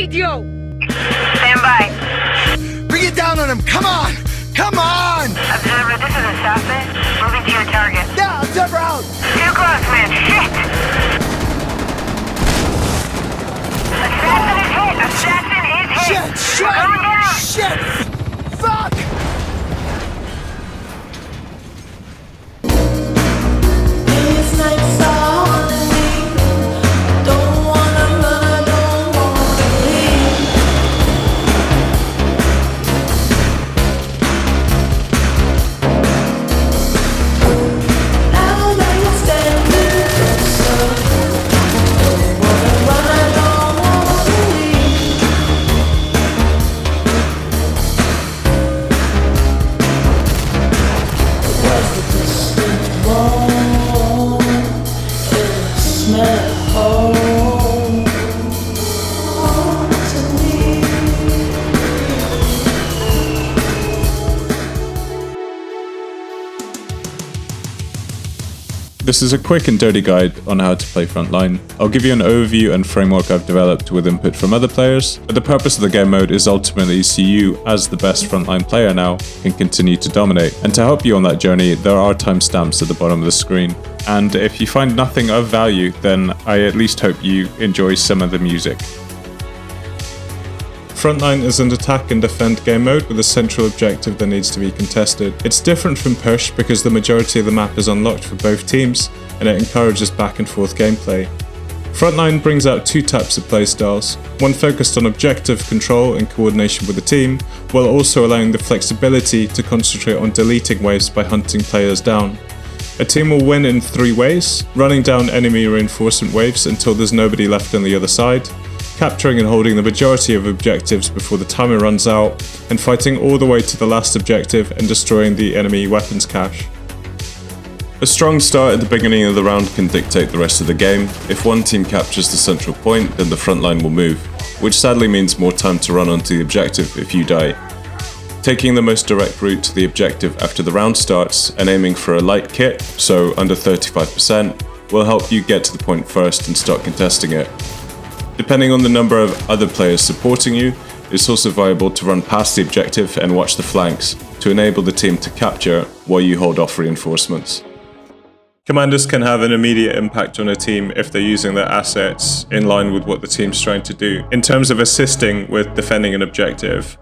radio! Stand by. Bring it down on him! Come on! Come on! Observer, this is Assassin. Moving to your target. Yeah, Observer out! Too close, man. Shit! Assassin is hit! Assassin is hit! Shit! We're going down! Shit! Fuck! This is a quick and dirty guide on how to play Frontline. I'll give you an overview and framework I've developed with input from other players, but the purpose of the game mode is ultimately so you, as the best Frontline player now, can continue to dominate. And to help you on that journey, there are timestamps at the bottom of the screen. And if you find nothing of value, then I at least hope you enjoy some of the music. Frontline is an attack and defend game mode with a central objective that needs to be contested. It's different from Push because the majority of the map is unlocked for both teams, and it encourages back and forth gameplay. Frontline brings out two types of playstyles, one focused on objective control and coordination with the team, while also allowing the flexibility to concentrate on deleting waves by hunting players down. A team will win in 3 ways: running down enemy reinforcement waves until there's nobody left on the other side, capturing and holding the majority of objectives before the timer runs out, and fighting all the way to the last objective and destroying the enemy weapons cache. A strong start at the beginning of the round can dictate the rest of the game. If one team captures the central point, then the front line will move, which sadly means more time to run onto the objective if you die. Taking the most direct route to the objective after the round starts and aiming for a light kit, so under 35%, will help you get to the point first and start contesting it. Depending on the number of other players supporting you, it's also viable to run past the objective and watch the flanks to enable the team to capture while you hold off reinforcements. Commanders can have an immediate impact on a team if they're using their assets in line with what the team's trying to do. In terms of assisting with defending an objective,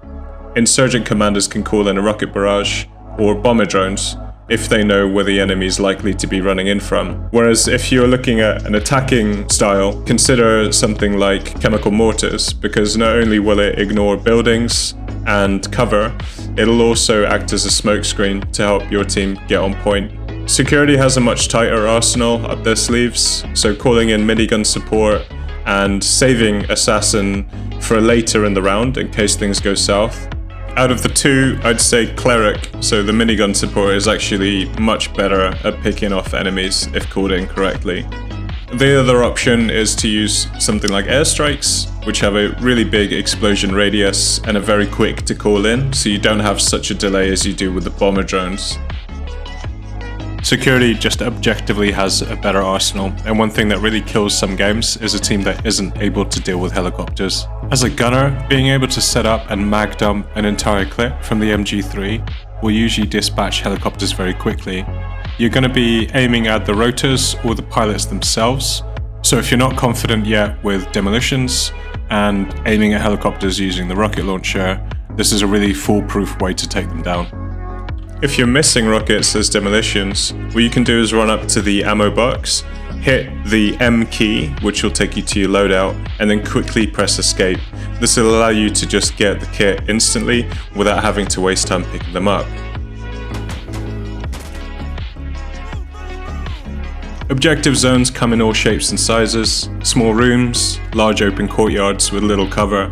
insurgent commanders can call in a rocket barrage or bomber drones if they know where the enemy is likely to be running in from. Whereas if you're looking at an attacking style, consider something like chemical mortars, because not only will it ignore buildings and cover, it'll also act as a smokescreen to help your team get on point. Security has a much tighter arsenal up their sleeves, so calling in minigun support and saving Assassin for later in the round in case things go south. Out of the two, I'd say Cleric, so the minigun support, is actually much better at picking off enemies if called in correctly. The other option is to use something like airstrikes, which have a really big explosion radius and are very quick to call in, so you don't have such a delay as you do with the bomber drones. Security just objectively has a better arsenal, and one thing that really kills some games is a team that isn't able to deal with helicopters. As a gunner, being able to set up and mag dump an entire clip from the MG3 will usually dispatch helicopters very quickly. You're going to be aiming at the rotors or the pilots themselves, so if you're not confident yet with demolitions and aiming at helicopters using the rocket launcher, this is a really foolproof way to take them down. If you're missing rockets as demolitions, what you can do is run up to the ammo box, hit the M key, which will take you to your loadout, and then quickly press escape. This will allow you to just get the kit instantly without having to waste time picking them up. Objective zones come in all shapes and sizes: small rooms, large open courtyards with little cover.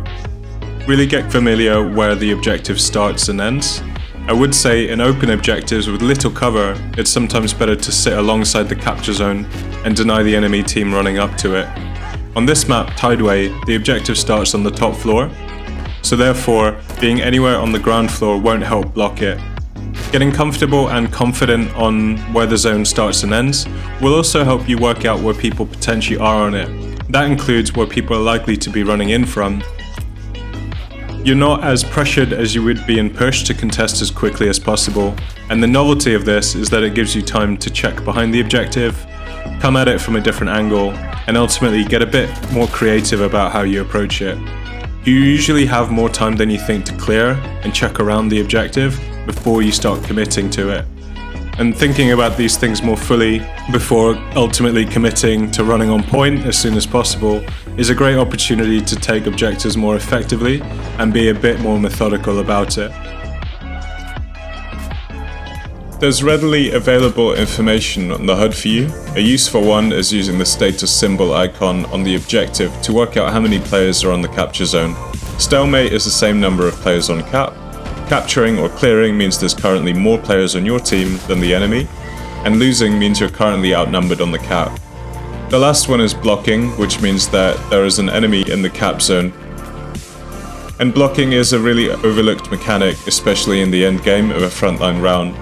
Really get familiar where the objective starts and ends. I would say in open objectives with little cover, it's sometimes better to sit alongside the capture zone and deny the enemy team running up to it. On this map, Tideway, the objective starts on the top floor, so therefore being anywhere on the ground floor won't help block it. Getting comfortable and confident on where the zone starts and ends will also help you work out where people potentially are on it. That includes where people are likely to be running in from, You're not as pressured as you would be in push to contest as quickly as possible, and the novelty of this is that it gives you time to check behind the objective, come at it from a different angle, and ultimately get a bit more creative about how you approach it. You usually have more time than you think to clear and check around the objective before you start committing to it. And thinking about these things more fully before ultimately committing to running on point as soon as possible is a great opportunity to take objectives more effectively and be a bit more methodical about it. There's readily available information on the HUD for you. A useful one is using the status symbol icon on the objective to work out how many players are on the capture zone. Stalemate is the same number of players on cap. Capturing or clearing means there's currently more players on your team than the enemy, and losing means you're currently outnumbered on the cap. The last one is blocking, which means that there is an enemy in the cap zone. And blocking is a really overlooked mechanic, especially in the end game of a frontline round.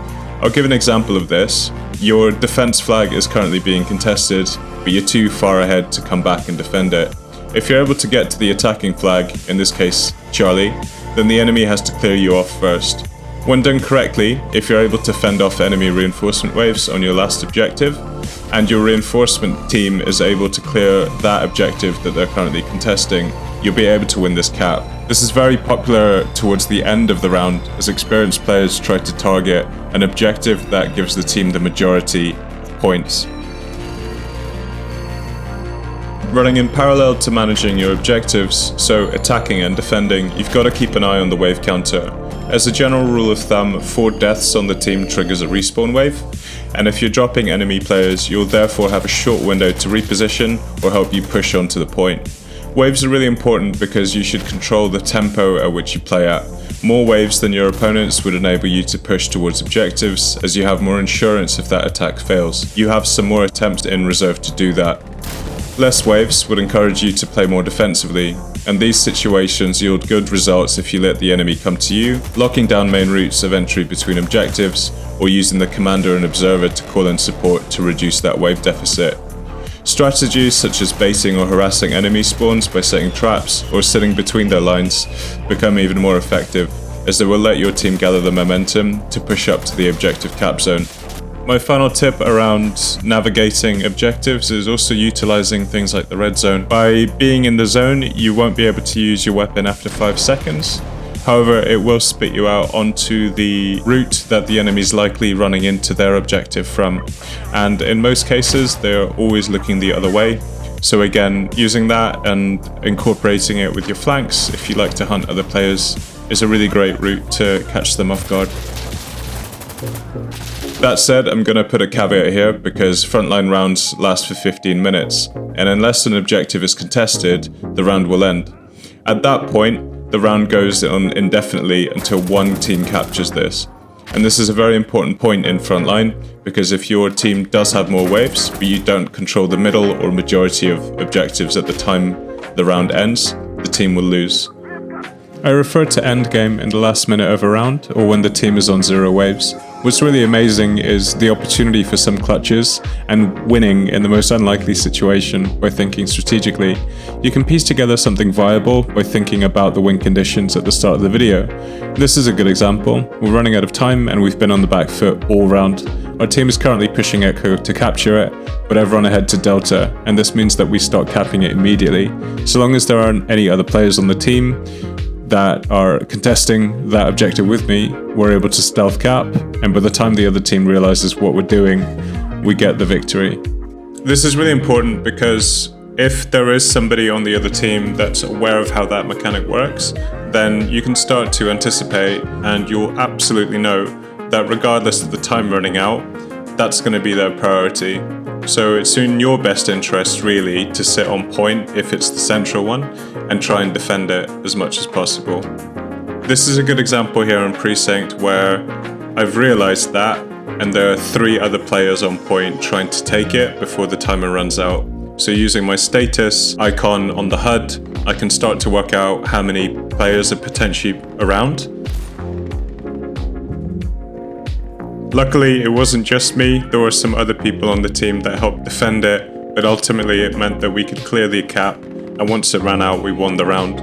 I'll give an example of this. Your defense flag is currently being contested, but you're too far ahead to come back and defend it. If you're able to get to the attacking flag, in this case Charlie, then the enemy has to clear you off first. When done correctly, if you're able to fend off enemy reinforcement waves on your last objective, and your reinforcement team is able to clear that objective that they're currently contesting, you'll be able to win this cap. This is very popular towards the end of the round as experienced players try to target an objective that gives the team the majority of points. Running in parallel to managing your objectives, so attacking and defending, you've got to keep an eye on the wave counter. As a general rule of thumb, 4 deaths on the team triggers a respawn wave, and if you're dropping enemy players, you'll therefore have a short window to reposition or help you push onto the point. Waves are really important because you should control the tempo at which you play at. More waves than your opponents would enable you to push towards objectives, as you have more insurance if that attack fails. You have some more attempts in reserve to do that. Less waves would encourage you to play more defensively, and these situations yield good results if you let the enemy come to you, locking down main routes of entry between objectives, or using the commander and observer to call in support to reduce that wave deficit. Strategies such as baiting or harassing enemy spawns by setting traps or sitting between their lines become even more effective, as they will let your team gather the momentum to push up to the objective cap zone. My final tip around navigating objectives is also utilizing things like the red zone. By being in the zone, you won't be able to use your weapon after 5 seconds. However, it will spit you out onto the route that the enemy's likely running into their objective from. And in most cases, they're always looking the other way. So again, using that and incorporating it with your flanks, if you like to hunt other players, is a really great route to catch them off guard. That said, I'm going to put a caveat here because frontline rounds last for 15 minutes, and unless an objective is contested, the round will end. At that point, the round goes on indefinitely until one team captures this. And this is a very important point in frontline, because if your team does have more waves, but you don't control the middle or majority of objectives at the time the round ends, the team will lose. I refer to endgame in the last minute of a round, or when the team is on 0 waves. What's really amazing is the opportunity for some clutches and winning in the most unlikely situation by thinking strategically. You can piece together something viable by thinking about the win conditions at the start of the video. This is a good example. We're running out of time and we've been on the back foot all round. Our team is currently pushing Echo to capture it, but I've run ahead to Delta, and this means that we start capping it immediately. So long as there aren't any other players on the team that are contesting that objective with me, we're able to stealth cap, and by the time the other team realizes what we're doing, we get the victory. This is really important because if there is somebody on the other team that's aware of how that mechanic works, then you can start to anticipate, and you'll absolutely know that regardless of the time running out, that's going to be their priority. So it's in your best interest really to sit on point if it's the central one and try and defend it as much as possible. This is a good example here in Precinct where I've realized that, and there are 3 other players on point trying to take it before the timer runs out. So using my status icon on the HUD, I can start to work out how many players are potentially around. Luckily, it wasn't just me, there were some other people on the team that helped defend it, but ultimately it meant that we could clear the cap, and once it ran out, we won the round.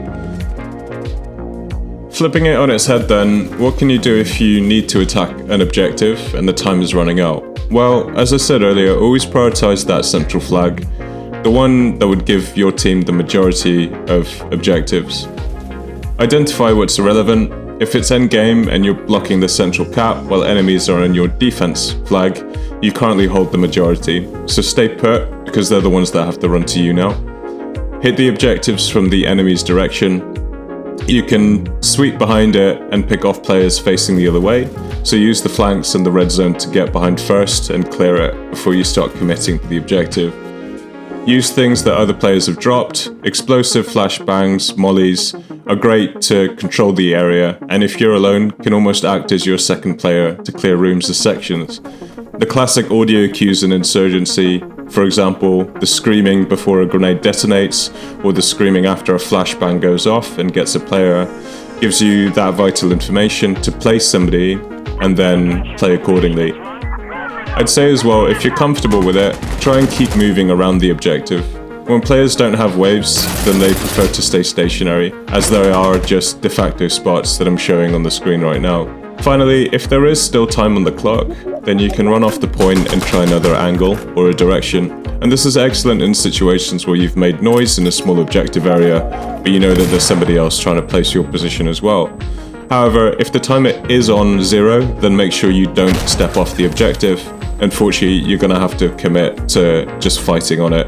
Flipping it on its head then, what can you do if you need to attack an objective and the time is running out? Well, as I said earlier, always prioritize that central flag, the one that would give your team the majority of objectives. Identify what's irrelevant. If it's endgame and you're blocking the central cap while enemies are on your defense flag, you currently hold the majority, so stay put because they're the ones that have to run to you now. Hit the objectives from the enemy's direction. You can sweep behind it and pick off players facing the other way, so use the flanks and the red zone to get behind first and clear it before you start committing to the objective. Use things that other players have dropped. Explosive flashbangs, mollies are great to control the area, and if you're alone, can almost act as your second player to clear rooms or sections. The classic audio cues in Insurgency, for example, the screaming before a grenade detonates, or the screaming after a flashbang goes off and gets a player, gives you that vital information to place somebody and then play accordingly. I'd say as well, if you're comfortable with it, try and keep moving around the objective. When players don't have waves, then they prefer to stay stationary, as there are just de facto spots that I'm showing on the screen right now. Finally, if there is still time on the clock, then you can run off the point and try another angle or a direction. And this is excellent in situations where you've made noise in a small objective area, but you know that there's somebody else trying to place your position as well. However, if the timer is on 0, then make sure you don't step off the objective. Unfortunately, you're going to have to commit to just fighting on it.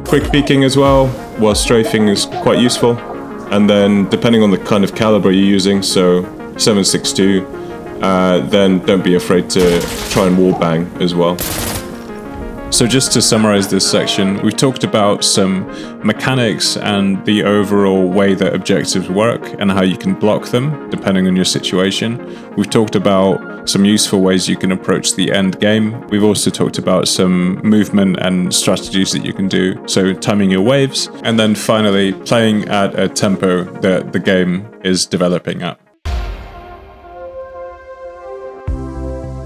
Quick peeking as well, while strafing is quite useful. And then, depending on the kind of caliber you're using, so 7.62, then don't be afraid to try and wallbang as well. So just to summarize this section, we've talked about some mechanics and the overall way that objectives work and how you can block them depending on your situation. We've talked about some useful ways you can approach the end game. We've also talked about some movement and strategies that you can do, so timing your waves, and then finally playing at a tempo that the game is developing at.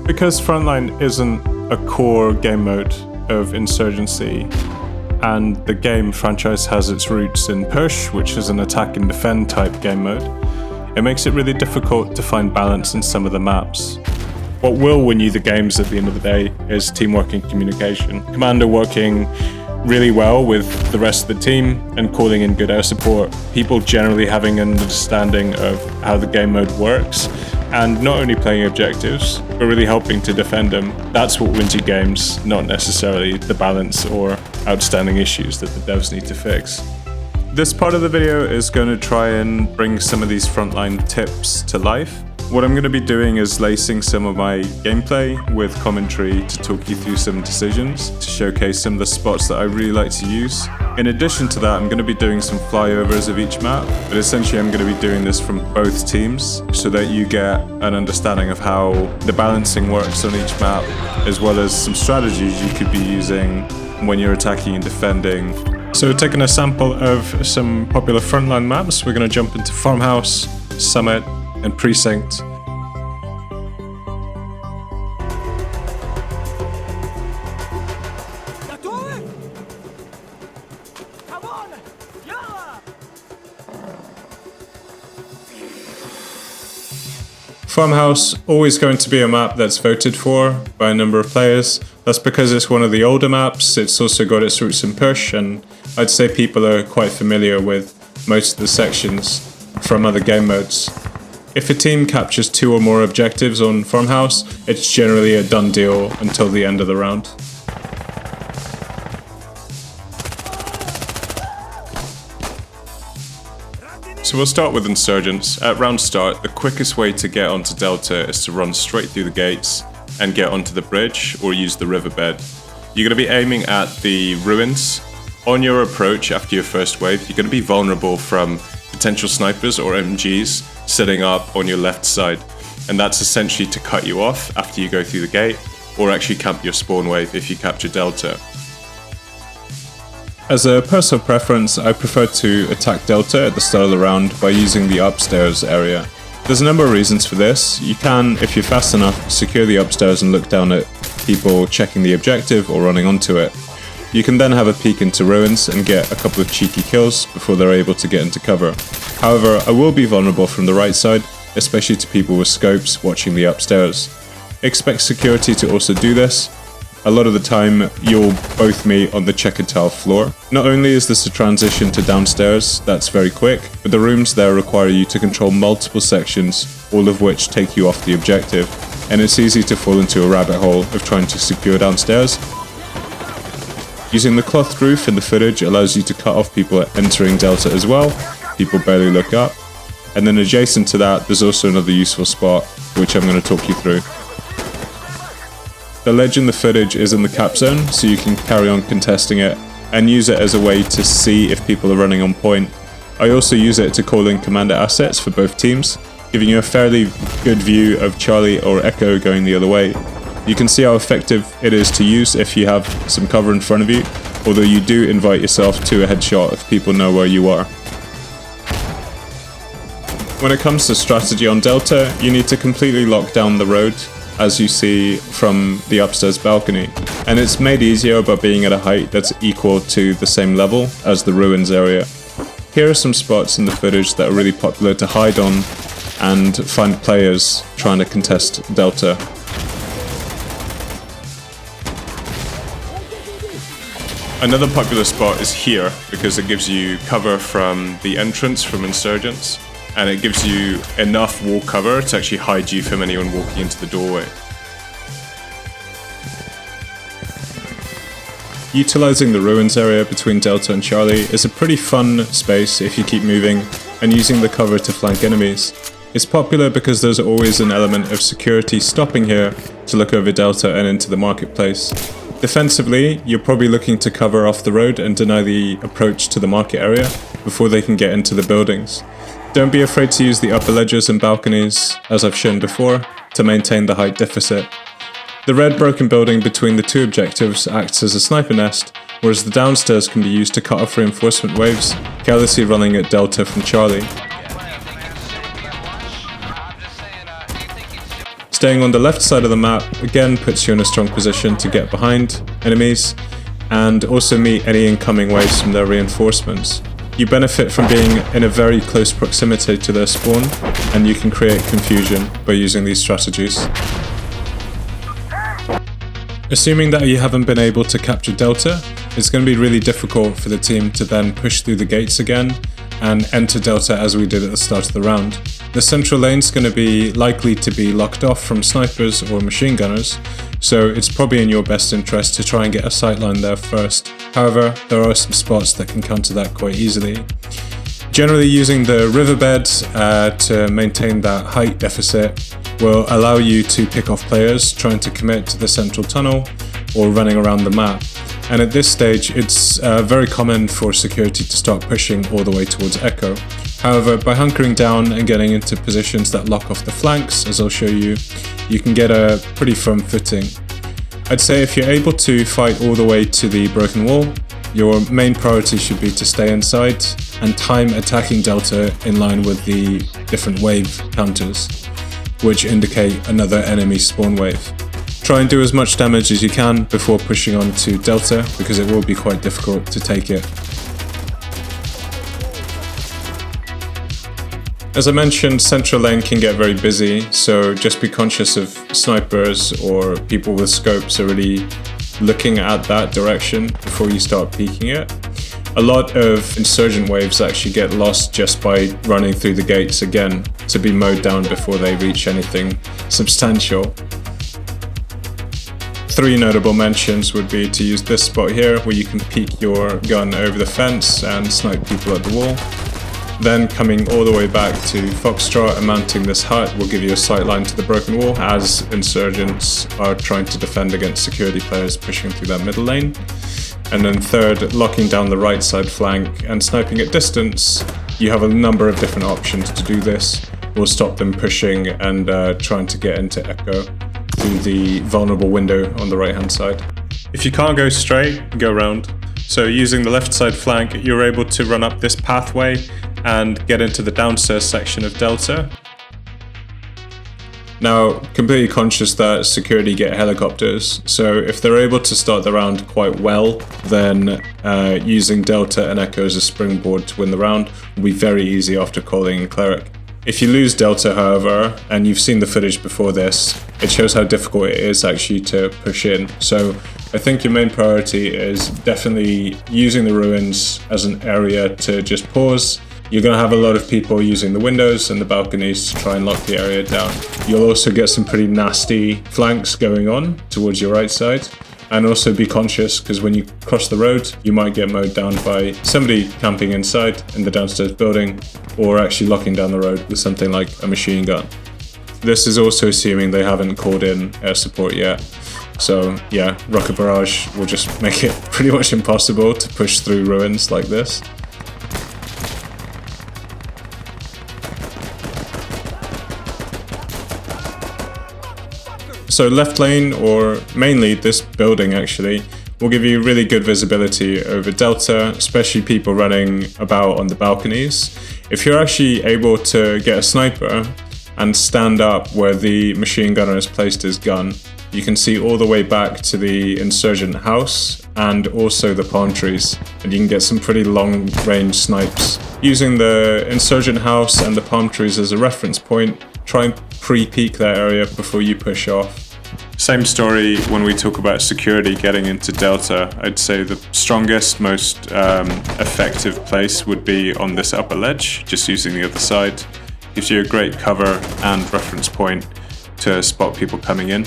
Because Frontline isn't a core game mode of Insurgency, and the game franchise has its roots in Push, which is an attack and defend type game mode, it makes it really difficult to find balance in some of the maps. What will win you the games at the end of the day is teamwork and communication. Commander working really well with the rest of the team and calling in good air support, people generally having an understanding of how the game mode works, and not only playing objectives, but really helping to defend them. That's what wins you games, not necessarily the balance or outstanding issues that the devs need to fix. This part of the video is going to try and bring some of these Frontline tips to life. What I'm going to be doing is lacing some of my gameplay with commentary to talk you through some decisions, to showcase some of the spots that I really like to use. In addition to that, I'm going to be doing some flyovers of each map, but essentially I'm going to be doing this from both teams so that you get an understanding of how the balancing works on each map, as well as some strategies you could be using when you're attacking and defending. So taking a sample of some popular Frontline maps, we're going to jump into Farmhouse, Summit, and Precinct. Farmhouse, always going to be a map that's voted for by a number of players. That's because it's one of the older maps, it's also got its roots in Push, and I'd say people are quite familiar with most of the sections from other game modes. If a team captures 2 or more objectives on Farmhouse, it's generally a done deal until the end of the round. So we'll start with Insurgents. At round start, the quickest way to get onto Delta is to run straight through the gates and get onto the bridge or use the riverbed. You're going to be aiming at the ruins. On your approach after your first wave, you're going to be vulnerable from potential snipers or MGs sitting up on your left side, and that's essentially to cut you off after you go through the gate, or actually camp your spawn wave if you capture Delta. As a personal preference, I prefer to attack Delta at the start of the round by using the upstairs area. There's a number of reasons for this. You can, if you're fast enough, secure the upstairs and look down at people checking the objective or running onto it. You can then have a peek into ruins and get a couple of cheeky kills before they're able to get into cover. However, I will be vulnerable from the right side, especially to people with scopes watching the upstairs. Expect security to also do this. A lot of the time, you'll both meet on the checkered tile floor. Not only is this a transition to downstairs, that's very quick, but the rooms there require you to control multiple sections, all of which take you off the objective, and it's easy to fall into a rabbit hole of trying to secure downstairs. Using the cloth roof in the footage allows you to cut off people entering Delta as well. People barely look up. And then adjacent to that, there's also another useful spot, which I'm going to talk you through. The ledge in the footage is in the cap zone, so you can carry on contesting it and use it as a way to see if people are running on point. I also use it to call in commander assets for both teams, giving you a fairly good view of Charlie or Echo going the other way. You can see how effective it is to use if you have some cover in front of you, although you do invite yourself to a headshot if people know where you are. When it comes to strategy on Delta, you need to completely lock down the road, as you see from the upstairs balcony, and it's made easier by being at a height that's equal to the same level as the ruins area. Here are some spots in the footage that are really popular to hide on and find players trying to contest Delta. Another popular spot is here because it gives you cover from the entrance from insurgents, and it gives you enough wall cover to actually hide you from anyone walking into the doorway. Utilizing the ruins area between Delta and Charlie is a pretty fun space if you keep moving and using the cover to flank enemies. It's popular because there's always an element of security stopping here to look over Delta and into the marketplace. Defensively, you're probably looking to cover off the road and deny the approach to the market area before they can get into the buildings. Don't be afraid to use the upper ledges and balconies, as I've shown before, to maintain the height deficit. The red broken building between the two objectives acts as a sniper nest, whereas the downstairs can be used to cut off reinforcement waves, carelessly running at Delta from Charlie. Staying on the left side of the map again puts you in a strong position to get behind enemies and also meet any incoming waves from their reinforcements. You benefit from being in a very close proximity to their spawn, and you can create confusion by using these strategies. Assuming that you haven't been able to capture Delta, it's going to be really difficult for the team to then push through the gates again and enter Delta as we did at the start of the round. The central lane's going to be likely to be locked off from snipers or machine gunners, so it's probably in your best interest to try and get a sightline there first. However, there are some spots that can counter that quite easily. Generally, using the riverbed to maintain that height deficit will allow you to pick off players trying to commit to the central tunnel or running around the map. And at this stage, it's very common for security to start pushing all the way towards Echo. However, by hunkering down and getting into positions that lock off the flanks, as I'll show you, you can get a pretty firm footing. I'd say if you're able to fight all the way to the broken wall, your main priority should be to stay inside and time attacking Delta in line with the different wave counters, which indicate another enemy spawn wave. Try and do as much damage as you can before pushing on to Delta, because it will be quite difficult to take it. As I mentioned, central lane can get very busy, so just be conscious of snipers or people with scopes are really looking at that direction before you start peeking it. A lot of insurgent waves actually get lost just by running through the gates again to be mowed down before they reach anything substantial. 3 notable mentions would be to use this spot here where you can peek your gun over the fence and snipe people at the wall. Then coming all the way back to Foxtrot and mounting this hut will give you a sightline to the broken wall as insurgents are trying to defend against security players pushing through that middle lane. And then third, locking down the right side flank and sniping at distance. You have a number of different options to do this. Will stop them pushing and trying to get into Echo through the vulnerable window on the right hand side. If you can't go straight, go round. So using the left side flank, you're able to run up this pathway and get into the downstairs section of Delta. Now, completely conscious that security get helicopters, so if they're able to start the round quite well, then using Delta and Echo as a springboard to win the round will be very easy after calling Cleric. If you lose Delta, however, and you've seen the footage before this, it shows how difficult it is actually to push in. So I think your main priority is definitely using the ruins as an area to just pause. You're going to have a lot of people using the windows and the balconies to try and lock the area down. You'll also get some pretty nasty flanks going on towards your right side. And also be conscious, because when you cross the road, you might get mowed down by somebody camping inside in the downstairs building, or actually locking down the road with something like a machine gun. This is also assuming they haven't called in air support yet. So yeah, rocket barrage will just make it pretty much impossible to push through ruins like this. So left lane, or mainly this building actually, will give you really good visibility over Delta, especially people running about on the balconies. If you're actually able to get a sniper and stand up where the machine gunner has placed his gun, you can see all the way back to the insurgent house and also the palm trees, and you can get some pretty long range snipes. Using the insurgent house and the palm trees as a reference point, try and pre-peek that area before you push off. Same story when we talk about security getting into Delta. I'd say the strongest, most effective place would be on this upper ledge, just using the other side. Gives you a great cover and reference point to spot people coming in.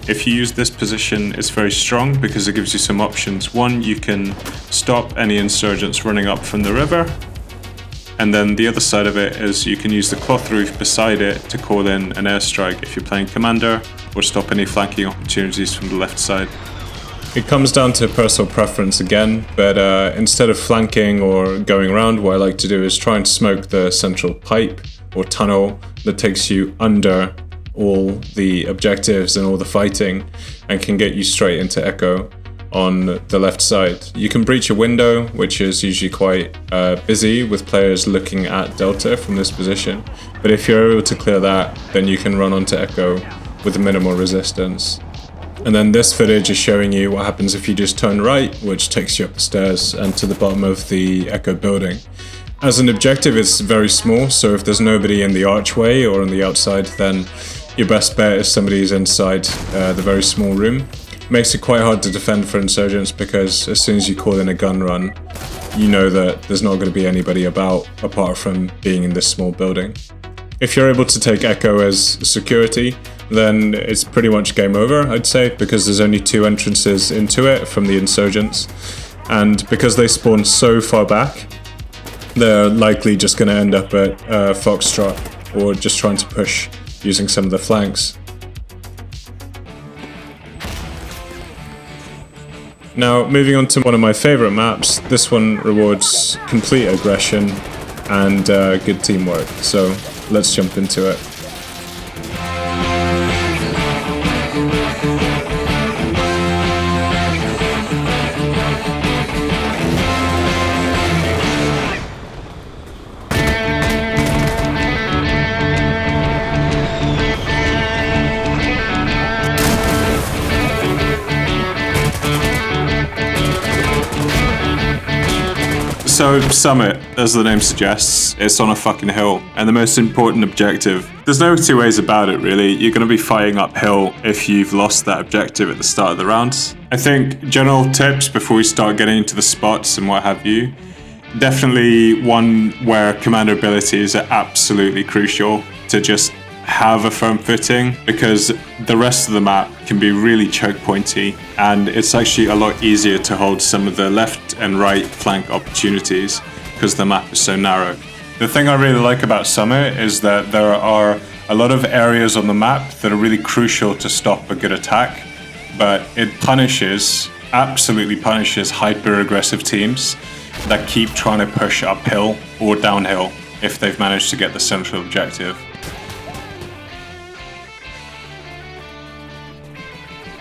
If you use this position, it's very strong because it gives you some options. One, you can stop any insurgents running up from the river. And then the other side of it is you can use the cloth roof beside it to call in an airstrike if you're playing commander, or stop any flanking opportunities from the left side. It comes down to personal preference again, but instead of flanking or going around, what I like to do is try and smoke the central pipe or tunnel that takes you under all the objectives and all the fighting and can get you straight into Echo on the left side. You can breach a window, which is usually quite busy with players looking at Delta from this position, but if you're able to clear that, then you can run onto Echo with minimal resistance. And then this footage is showing you what happens if you just turn right, which takes you up the stairs and to the bottom of the Echo building. As an objective, it's very small, so if there's nobody in the archway or on the outside, then your best bet is somebody's inside the very small room. Makes it quite hard to defend for insurgents because as soon as you call in a gun run, you know that there's not going to be anybody about apart from being in this small building. If you're able to take Echo as security, then it's pretty much game over, I'd say, because there's only 2 entrances into it from the insurgents, and because they spawn so far back, they're likely just going to end up at Foxtrot or just trying to push using some of the flanks. Now, moving on to one of my favorite maps, this one rewards complete aggression and good teamwork, so let's jump into it. So, Summit, as the name suggests, it's on a fucking hill, and the most important objective. There's no two ways about it, really. You're going to be fighting uphill if you've lost that objective at the start of the round. I think general tips before we start getting into the spots and what have you. Definitely one where commander abilities are absolutely crucial to just have a firm footing, because the rest of the map can be really choke pointy, and it's actually a lot easier to hold some of the left and right flank opportunities because the map is so narrow. The thing I really like about Summit is that there are a lot of areas on the map that are really crucial to stop a good attack, but it absolutely punishes hyper aggressive teams that keep trying to push uphill or downhill if they've managed to get the central objective.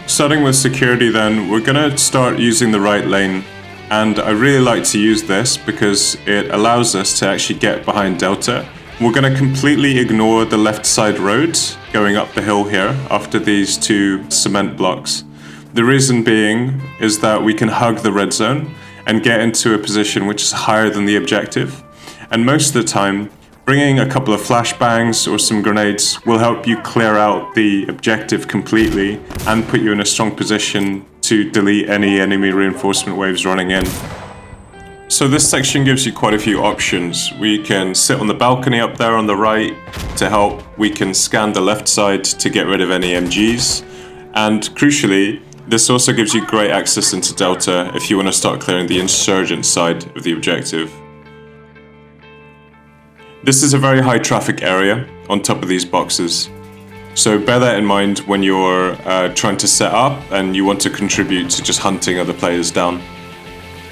Starting with security then, we're going to start using the right lane, and I really like to use this because it allows us to actually get behind Delta We're going to completely ignore the left side roads going up the hill here after these 2 cement blocks. The reason being is that we can hug the red zone and get into a position which is higher than the objective. And most of the time, bringing a couple of flashbangs or some grenades will help you clear out the objective completely and put you in a strong position to delete any enemy reinforcement waves running in. So this section gives you quite a few options. We can sit on the balcony up there on the right to help. We can scan the left side to get rid of any MGs. And crucially, this also gives you great access into Delta if you want to start clearing the insurgent side of the objective. This is a very high traffic area on top of these boxes. So bear that in mind when you're trying to set up and you want to contribute to just hunting other players down.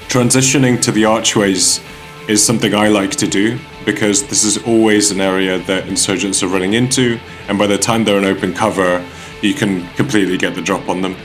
Transitioning to the archways is something I like to do because this is always an area that insurgents are running into, and by the time they're in open cover, you can completely get the drop on them.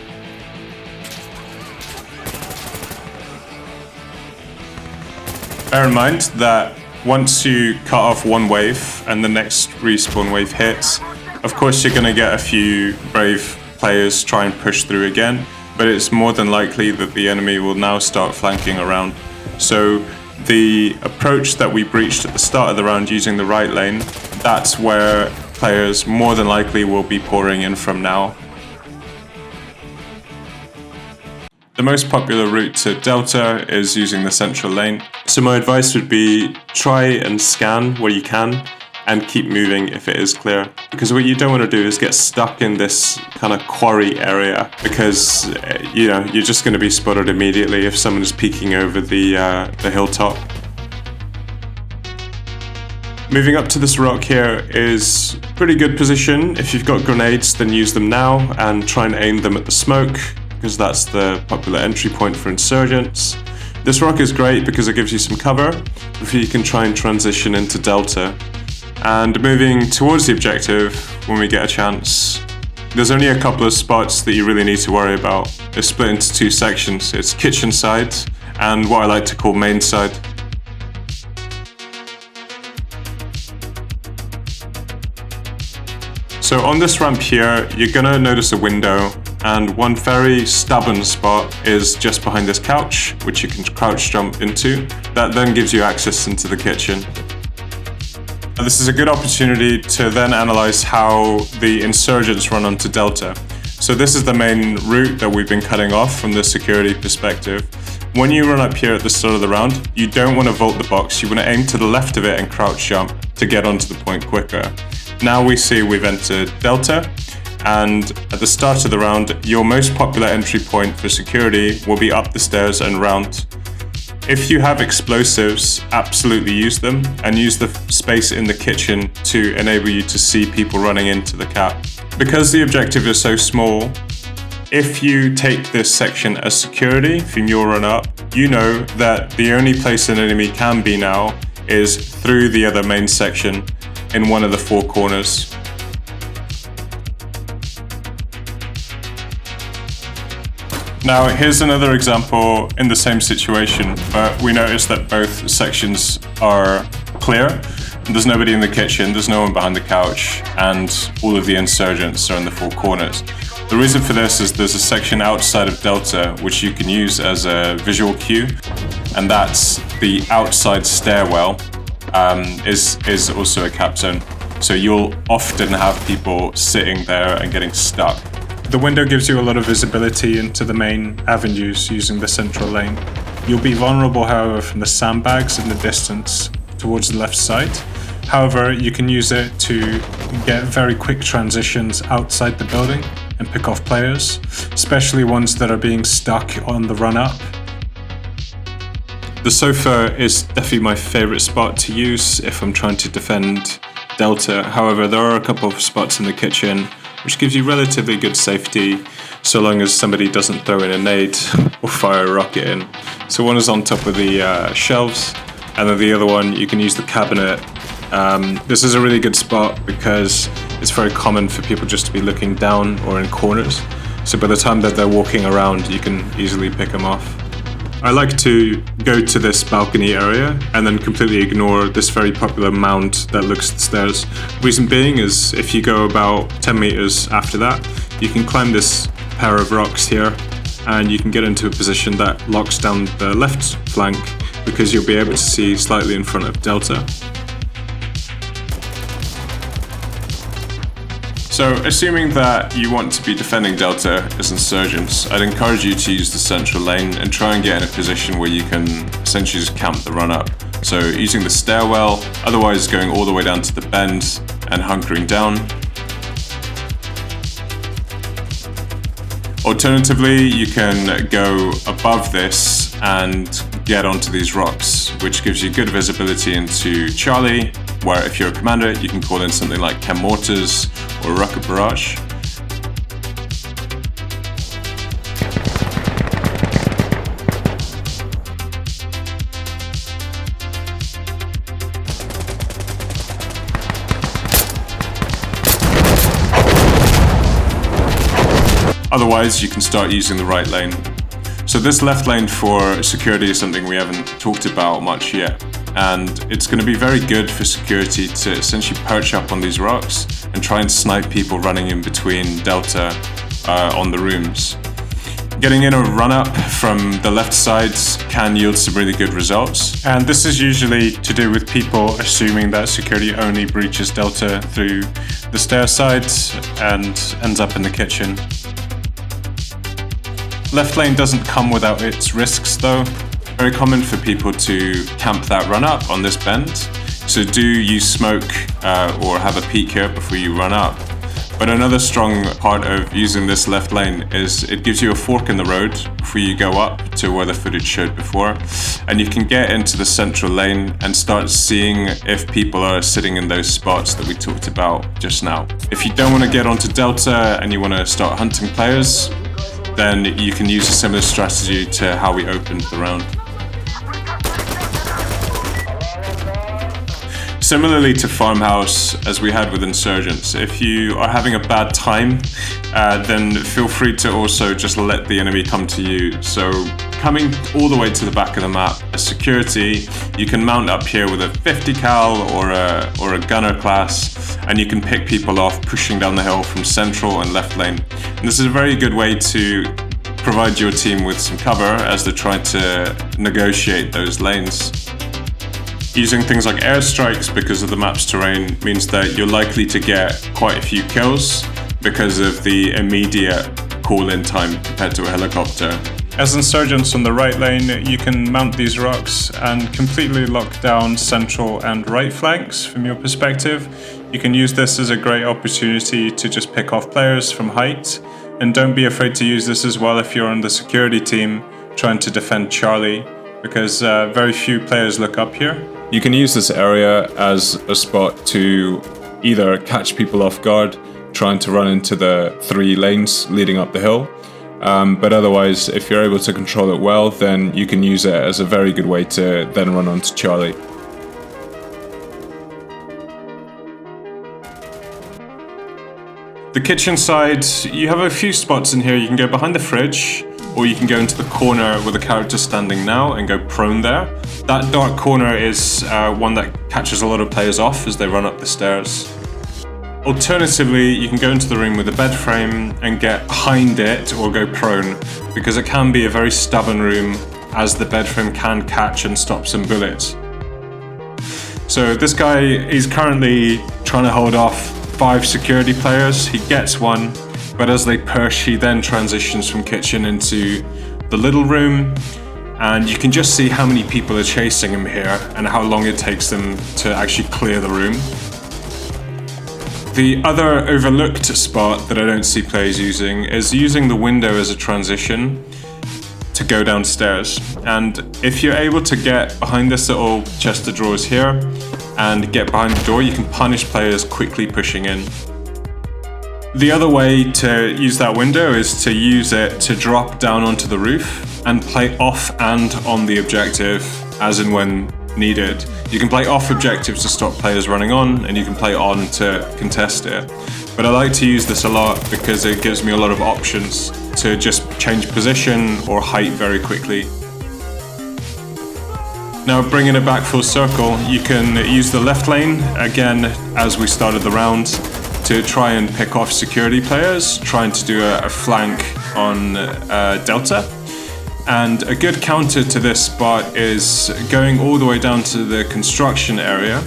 Bear in mind that once you cut off one wave and the next respawn wave hits, of course you're going to get a few brave players try and push through again, but it's more than likely that the enemy will now start flanking around. So the approach that we breached at the start of the round using the right lane, that's where players more than likely will be pouring in from now. The most popular route to Delta is using the central lane. So my advice would be try and scan where you can and keep moving if it is clear. Because what you don't want to do is get stuck in this kind of quarry area because you're just going to be spotted immediately if someone is peeking over the hilltop. Moving up to this rock here is pretty good position. If you've got grenades, then use them now and try and aim them at the smoke, because that's the popular entry point for insurgents. This rock is great because it gives you some cover before you can try and transition into Delta. And moving towards the objective when we get a chance, there's only a couple of spots that you really need to worry about. It's split into 2 sections. It's kitchen side and what I like to call main side. So on this ramp here, you're gonna notice a window, and one very stubborn spot is just behind this couch, which you can crouch jump into. That then gives you access into the kitchen. This is a good opportunity to then analyze how the insurgents run onto Delta. So this is the main route that we've been cutting off from the security perspective. When you run up here at the start of the round, you don't want to vault the box. You want to aim to the left of it and crouch jump to get onto the point quicker. Now we see we've entered Delta, and at the start of the round, your most popular entry point for security will be up the stairs and round. If you have explosives, absolutely use them, and use the space in the kitchen to enable you to see people running into the cap. Because the objective is so small, if you take this section as security from your run up, you know that the only place an enemy can be now is through the other main section in one of the 4 corners. Now here's another example in the same situation, but we notice that both sections are clear. There's nobody in the kitchen, there's no one behind the couch, and all of the insurgents are in the 4 corners. The reason for this is there's a section outside of Delta which you can use as a visual cue, and that's the outside stairwell is also a cap zone. So you'll often have people sitting there and getting stuck. The window gives you a lot of visibility into the main avenues using the central lane. You'll be vulnerable, however, from the sandbags in the distance towards the left side. However, you can use it to get very quick transitions outside the building and pick off players, especially ones that are being stuck on the run up. The sofa is definitely my favorite spot to use if I'm trying to defend Delta. However, there are a couple of spots in the kitchen which gives you relatively good safety so long as somebody doesn't throw in a nade or fire a rocket in. So one is on top of the shelves, and then the other one you can use the cabinet. This is a really good spot because it's very common for people just to be looking down or in corners. So by the time that they're walking around, you can easily pick them off. I like to go to this balcony area and then completely ignore this very popular mound that looks at the stairs. Reason being is if you go about 10 meters after that, you can climb this pair of rocks here and you can get into a position that locks down the left flank because you'll be able to see slightly in front of Delta. So, assuming that you want to be defending Delta as insurgents, I'd encourage you to use the central lane and try and get in a position where you can essentially just camp the run up. So, using the stairwell, otherwise going all the way down to the bend and hunkering down. Alternatively, you can go above this and get onto these rocks, which gives you good visibility into Charlie, where if you're a commander, you can call in something like Chem Mortars or Rocket Barrage. Otherwise, you can start using the right lane. So this left lane for security is something we haven't talked about much yet. And it's going to be very good for security to essentially perch up on these rocks and try and snipe people running in between Delta on the rooms. Getting in a run-up from the left sides can yield some really good results. And this is usually to do with people assuming that security only breaches Delta through the stair sides and ends up in the kitchen. Left lane doesn't come without its risks though. Very common for people to camp that run up on this bend. So do use smoke or have a peek here before you run up. But another strong part of using this left lane is it gives you a fork in the road before you go up to where the footage showed before. And you can get into the central lane and start seeing if people are sitting in those spots that we talked about just now. If you don't want to get onto Delta and you want to start hunting players, then you can use a similar strategy to how we opened the round. Similarly to Farmhouse, as we had with Insurgents, if you are having a bad time, then feel free to also just let the enemy come to you. So coming all the way to the back of the map, as security, you can mount up here with a 50 cal or a gunner class, and you can pick people off pushing down the hill from central and left lane. And this is a very good way to provide your team with some cover as they're trying to negotiate those lanes. Using things like airstrikes because of the map's terrain means that you're likely to get quite a few kills because of the immediate call-in time compared to a helicopter. As insurgents on the right lane, you can mount these rocks and completely lock down central and right flanks from your perspective. You can use this as a great opportunity to just pick off players from height, and don't be afraid to use this as well if you're on the security team trying to defend Charlie, because very few players look up here. You can use this area as a spot to either catch people off guard, trying to run into the 3 lanes leading up the hill, but otherwise, if you're able to control it well, then you can use it as a very good way to then run onto Charlie. The kitchen side, you have a few spots in here. You can go behind the fridge, or you can go into the corner where the character's standing now and go prone there. That dark corner is one that catches a lot of players off as they run up the stairs. Alternatively, you can go into the room with a bed frame and get behind it or go prone, because it can be a very stubborn room as the bed frame can catch and stop some bullets. So this guy is currently trying to hold off 5 security players. He gets one, but as they push, he then transitions from kitchen into the little room, and you can just see how many people are chasing him here and how long it takes them to actually clear the room. The other overlooked spot that I don't see players using is using the window as a transition to go downstairs. And if you're able to get behind this little chest of drawers here and get behind the door, you can punish players quickly pushing in. The other way to use that window is to use it to drop down onto the roof and play off and on the objective as and when needed. You can play off objectives to stop players running on, and you can play on to contest it. But I like to use this a lot because it gives me a lot of options to just change position or height very quickly. Now bringing it back full circle, you can use the left lane, again as we started the round, to try and pick off security players, trying to do a flank on Delta. And a good counter to this spot is going all the way down to the construction area.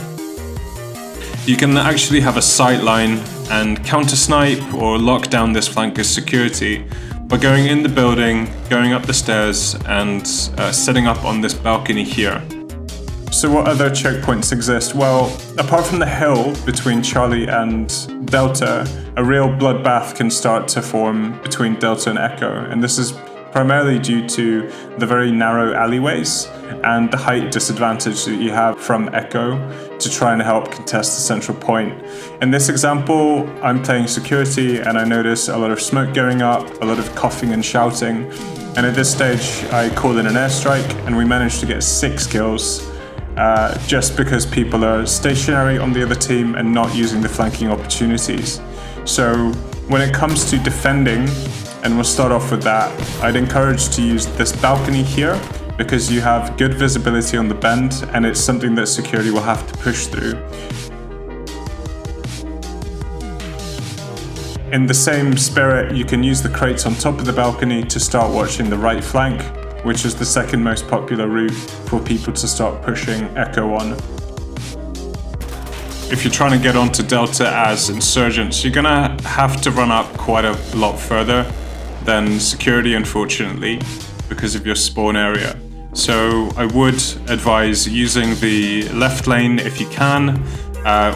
You can actually have a sight line and counter snipe or lock down this flanker's security by going in the building, going up the stairs, and setting up on this balcony here. So what other checkpoints exist? Well, apart from the hill between Charlie and Delta, a real bloodbath can start to form between Delta and Echo, and this is primarily due to the very narrow alleyways and the height disadvantage that you have from Echo to try and help contest the central point. In this example, I'm playing security and I notice a lot of smoke going up, a lot of coughing and shouting, and at this stage I call in an airstrike and we manage to get 6 kills just because people are stationary on the other team and not using the flanking opportunities. So when it comes to defending, and we'll start off with that, I'd encourage to use this balcony here because you have good visibility on the bend and it's something that security will have to push through. In the same spirit, you can use the crates on top of the balcony to start watching the right flank, which is the second most popular route for people to start pushing Echo on. If you're trying to get onto Delta as insurgents, you're gonna have to run up quite a lot further than security, unfortunately, because of your spawn area. So I would advise using the left lane if you can,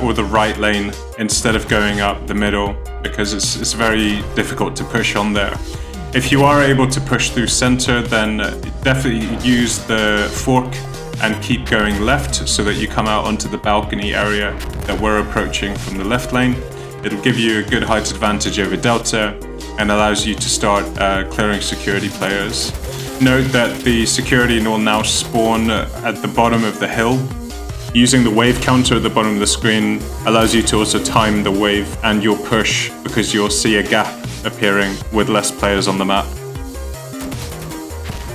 or the right lane instead of going up the middle, because it's very difficult to push on there. If you are able to push through center, then definitely use the fork and keep going left so that you come out onto the balcony area that we're approaching from the left lane. It'll give you a good height advantage over Delta and allows you to start clearing security players. Note that the security will now spawn at the bottom of the hill. Using the wave counter at the bottom of the screen allows you to also time the wave and your push, because you'll see a gap appearing with less players on the map.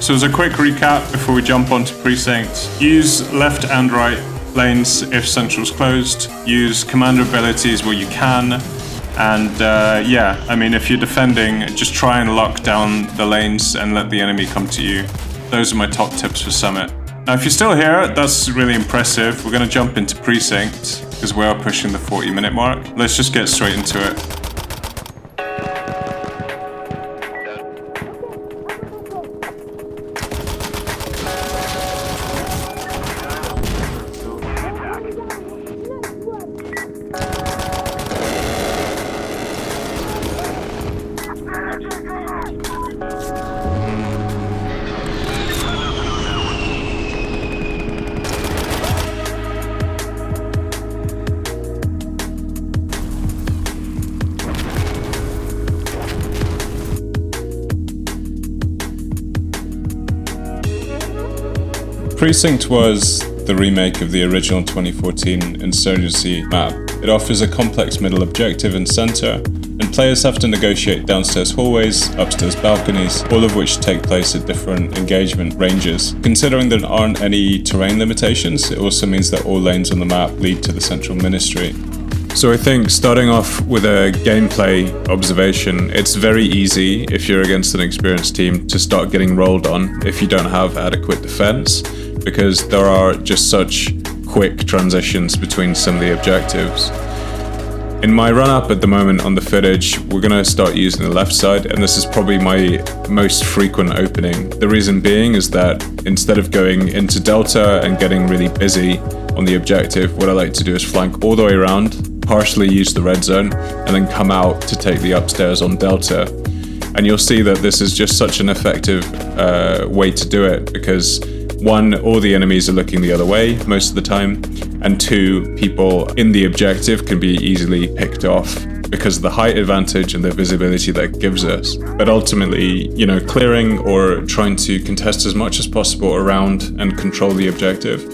So as a quick recap before we jump onto Precinct, use left and right lanes if central's closed, use commander abilities where you can, and yeah, I mean if you're defending, just try and lock down the lanes and let the enemy come to you. Those are my top tips for Summit. Now if you're still here, that's really impressive. We're going to jump into Precinct because we are pushing the 40-minute mark. Let's just get straight into it. Precinct was the remake of the original 2014 Insurgency map. It offers a complex middle objective and center, and players have to negotiate downstairs hallways, upstairs balconies, all of which take place at different engagement ranges. Considering there aren't any terrain limitations, it also means that all lanes on the map lead to the central ministry. So I think starting off with a gameplay observation, it's very easy if you're against an experienced team to start getting rolled on if you don't have adequate defense, because there are just such quick transitions between some of the objectives. In my run-up at the moment on the footage, we're going to start using the left side, and this is probably my most frequent opening. The reason being is that instead of going into Delta and getting really busy on the objective, what I like to do is flank all the way around, partially use the red zone, and then come out to take the upstairs on Delta. And you'll see that this is just such an effective way to do it, because one, all the enemies are looking the other way most of the time, and two, people in the objective can be easily picked off because of the height advantage and the visibility that gives us. But ultimately, you know, clearing or trying to contest as much as possible around and control the objective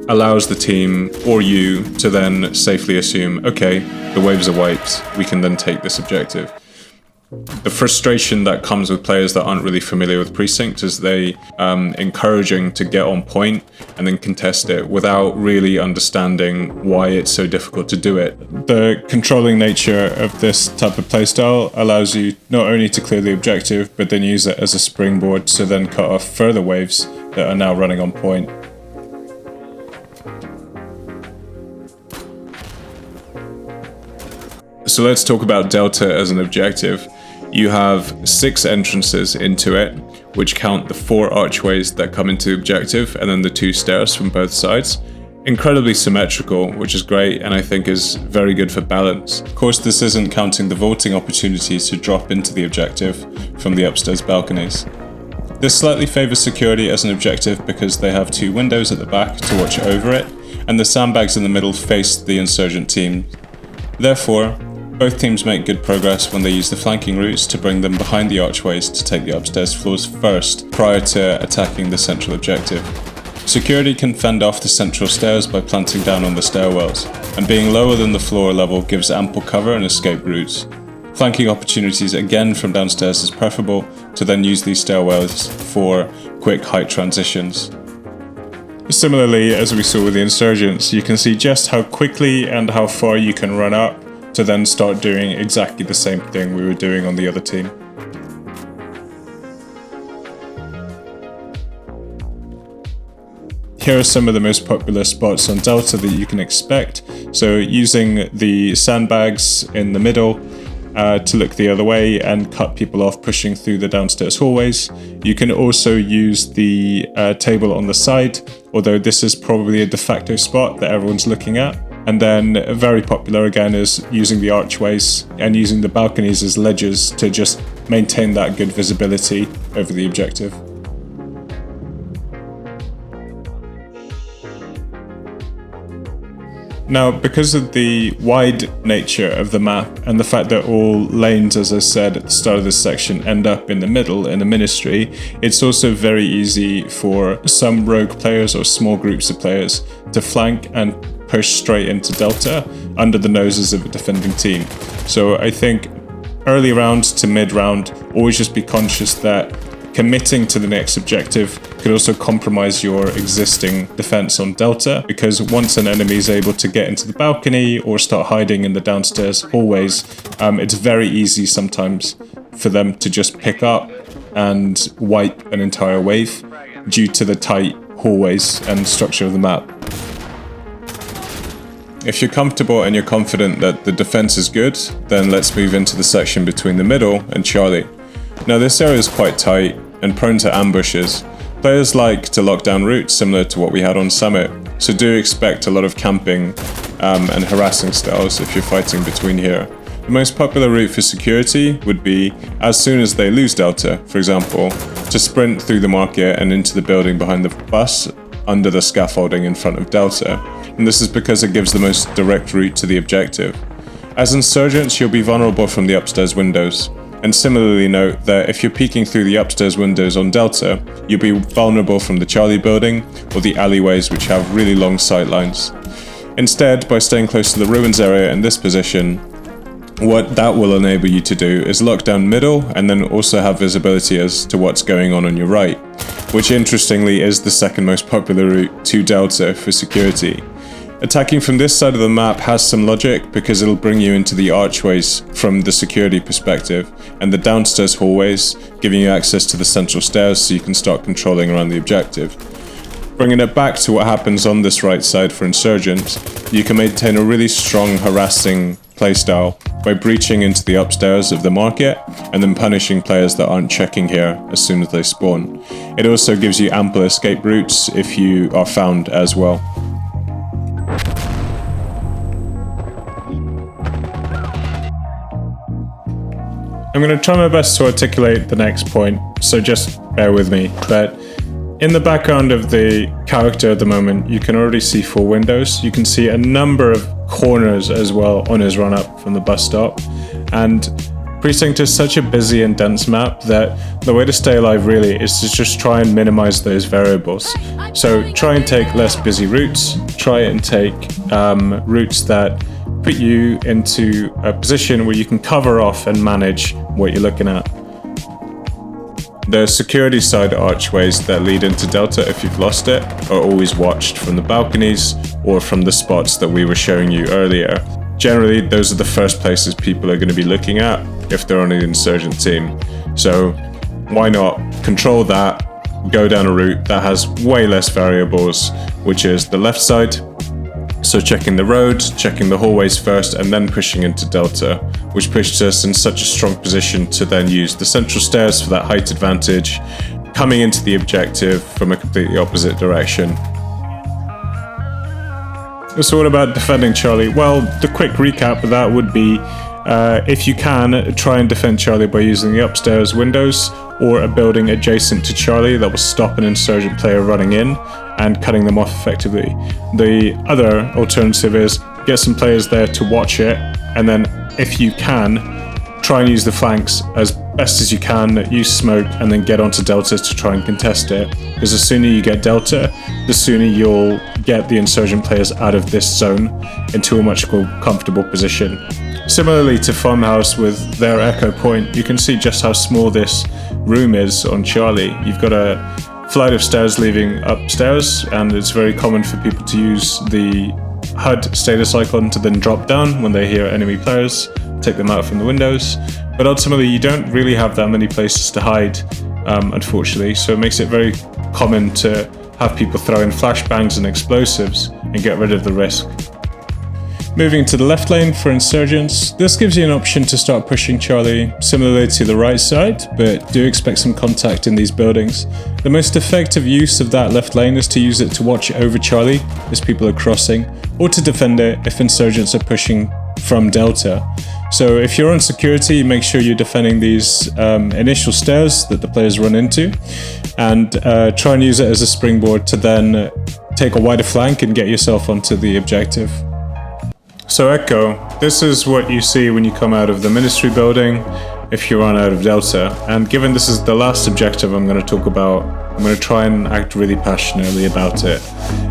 allows the team or you to then safely assume, okay, the waves are wiped, we can then take this objective. The frustration that comes with players that aren't really familiar with Precinct is they encouraging to get on point and then contest it without really understanding why it's so difficult to do it. The controlling nature of this type of playstyle allows you not only to clear the objective, but then use it as a springboard to then cut off further waves that are now running on point. So let's talk about Delta as an objective. You have 6 entrances into it, which count the 4 archways that come into the objective and then the 2 stairs from both sides. Incredibly symmetrical, which is great and I think is very good for balance. Of course, this isn't counting the vaulting opportunities to drop into the objective from the upstairs balconies. This slightly favors security as an objective because they have 2 windows at the back to watch over it, and the sandbags in the middle face the insurgent team. Therefore, both teams make good progress when they use the flanking routes to bring them behind the archways to take the upstairs floors first prior to attacking the central objective. Security can fend off the central stairs by planting down on the stairwells, and being lower than the floor level gives ample cover and escape routes. Flanking opportunities again from downstairs is preferable to then use these stairwells for quick height transitions. Similarly, as we saw with the insurgents, you can see just how quickly and how far you can run up to then start doing exactly the same thing we were doing on the other team. Here are some of the most popular spots on Delta that you can expect. So using the sandbags in the middle to look the other way and cut people off pushing through the downstairs hallways. You can also use the table on the side, although this is probably a de facto spot that everyone's looking at. And then very popular again is using the archways and using the balconies as ledges to just maintain that good visibility over the objective. Now, because of the wide nature of the map and the fact that all lanes, as I said at the start of this section, end up in the middle in a ministry, it's also very easy for some rogue players or small groups of players to flank and push straight into Delta under the noses of a defending team. So I think early round to mid round, always just be conscious that committing to the next objective could also compromise your existing defense on Delta, because once an enemy is able to get into the balcony or start hiding in the downstairs hallways, it's very easy sometimes for them to just pick up and wipe an entire wave due to the tight hallways and structure of the map. If you're comfortable and you're confident that the defense is good, then let's move into the section between the middle and Charlie. Now this area is quite tight and prone to ambushes. Players like to lock down routes similar to what we had on Summit, so do expect a lot of camping and harassing styles if you're fighting between here. The most popular route for security would be, as soon as they lose Delta, for example, to sprint through the market and into the building behind the bus under the scaffolding in front of Delta, and this is because it gives the most direct route to the objective. As insurgents, you'll be vulnerable from the upstairs windows, and similarly note that if you're peeking through the upstairs windows on Delta, you'll be vulnerable from the Charlie building or the alleyways which have really long sight lines. Instead, by staying close to the ruins area in this position, what that will enable you to do is lock down middle and then also have visibility as to what's going on your right, which interestingly is the second most popular route to Delta for security. Attacking from this side of the map has some logic because it'll bring you into the archways from the security perspective and the downstairs hallways, giving you access to the central stairs so you can start controlling around the objective. Bringing it back to what happens on this right side for insurgents, you can maintain a really strong harassing playstyle by breaching into the upstairs of the market and then punishing players that aren't checking here as soon as they spawn. It also gives you ample escape routes if you are found as well. I'm going to try my best to articulate the next point, so just bear with me. But in the background of the character at the moment, you can already see 4 windows. You can see a number of corners as well on his run up from the bus stop. And Precinct is such a busy and dense map that the way to stay alive really is to just try and minimize those variables. So try and take less busy routes, try and take routes that put you into a position where you can cover off and manage what you're looking at. The security side archways that lead into Delta, if you've lost it, are always watched from the balconies or from the spots that we were showing you earlier. Generally, those are the first places people are going to be looking at if they're on an insurgent team. So why not control that, go down a route that has way less variables, which is the left side. So checking the road, checking the hallways first, and then pushing into Delta, which pushes us in such a strong position to then use the central stairs for that height advantage, coming into the objective from a completely opposite direction. So what about defending Charlie? Well, the quick recap of that would be, if you can, try and defend Charlie by using the upstairs windows or a building adjacent to Charlie that will stop an insurgent player running in and cutting them off effectively. The other alternative is get some players there to watch it, and then if you can, try and use the flanks as best as you can, use smoke, and then get onto Delta to try and contest it. Because the sooner you get Delta, the sooner you'll get the insurgent players out of this zone into a much more comfortable position. Similarly to Farmhouse with their echo point, you can see just how small this room is on Charlie. You've got a flight of stairs leaving upstairs, and it's very common for people to use the HUD status icon to then drop down when they hear enemy players, take them out from the windows. But ultimately, you don't really have that many places to hide, unfortunately, so it makes it very common to have people throw in flashbangs and explosives and get rid of the risk. Moving to the left lane for insurgents, this gives you an option to start pushing Charlie similarly to the right side, but do expect some contact in these buildings. The most effective use of that left lane is to use it to watch over Charlie as people are crossing, or to defend it if insurgents are pushing from Delta. So if you're on security, make sure you're defending these initial stairs that the players run into, and try and use it as a springboard to then take a wider flank and get yourself onto the objective. So Echo, this is what you see when you come out of the Ministry building if you run out of Delta, and given this is the last objective I'm going to talk about, I'm going to try and act really passionately about it.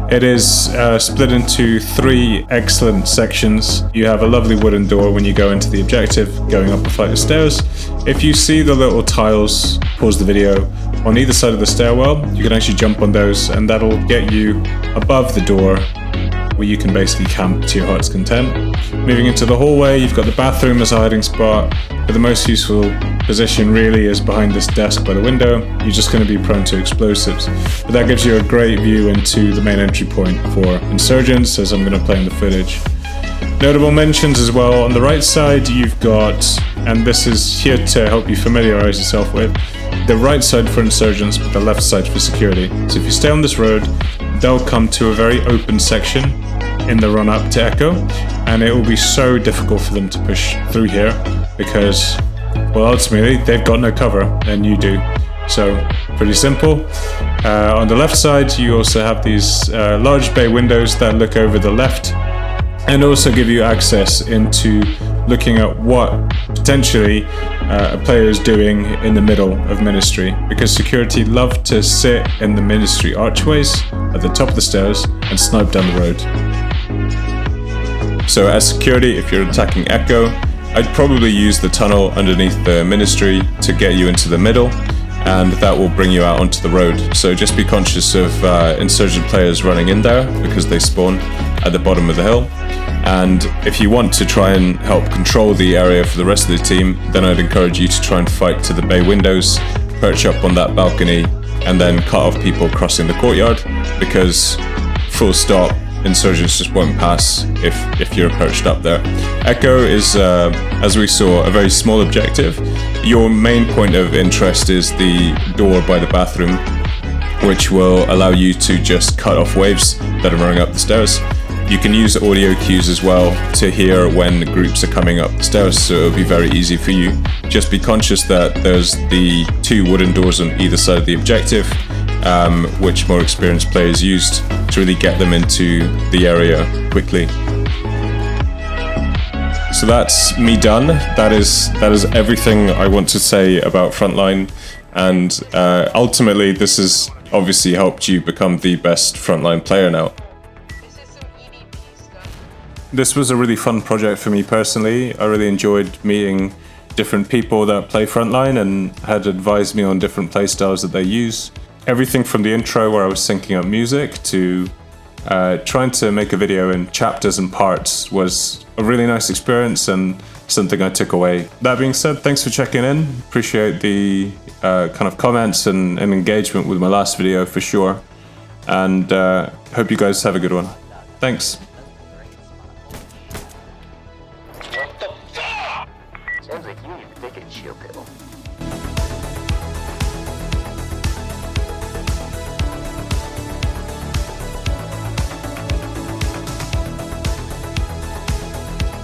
It is split into 3 excellent sections. You have a lovely wooden door when you go into the objective, going up a flight of stairs. If you see the little tiles, pause the video, on either side of the stairwell, you can actually jump on those, and that'll get you above the door, where you can basically camp to your heart's content. Moving into the hallway, you've got the bathroom as a hiding spot, but the most useful position really is behind this desk by the window. You're just going to be prone to explosives, but that gives you a great view into the main entry point for insurgents, as I'm going to play in the footage. Notable mentions as well, on the right side you've got, and this is here to help you familiarize yourself with, the right side for insurgents, but the left side for security. So if you stay on this road, they'll come to a very open section in the run up to Echo, and it will be so difficult for them to push through here because, well, ultimately they've got no cover and you do. So pretty simple. On the left side you also have these large bay windows that look over the left and also give you access into looking at what potentially a player is doing in the middle of Ministry, because security love to sit in the Ministry archways at the top of the stairs and snipe down the road. So as security, if you're attacking Echo, I'd probably use the tunnel underneath the Ministry to get you into the middle, and that will bring you out onto the road. So just be conscious of insurgent players running in there because they spawn at the bottom of the hill. And if you want to try and help control the area for the rest of the team, then I'd encourage you to try and fight to the bay windows, perch up on that balcony, and then cut off people crossing the courtyard, because full stop, insurgents just won't pass if you're perched up there. Echo is, as we saw, a very small objective. Your main point of interest is the door by the bathroom, which will allow you to just cut off waves that are running up the stairs. You can use audio cues as well to hear when groups are coming up the stairs, so it'll be very easy for you. Just be conscious that there's the 2 wooden doors on either side of the objective, which more experienced players used to really get them into the area quickly. So that's me done. That is everything I want to say about Frontline, and ultimately this has obviously helped you become the best Frontline player now. This was a really fun project for me personally. I really enjoyed meeting different people that play Frontline and had advised me on different playstyles that they use. Everything from the intro where I was syncing up music to trying to make a video in chapters and parts was a really nice experience and something I took away. That being said, thanks for checking in. Appreciate the kind of comments and engagement with my last video for sure. And hope you guys have a good one. Thanks.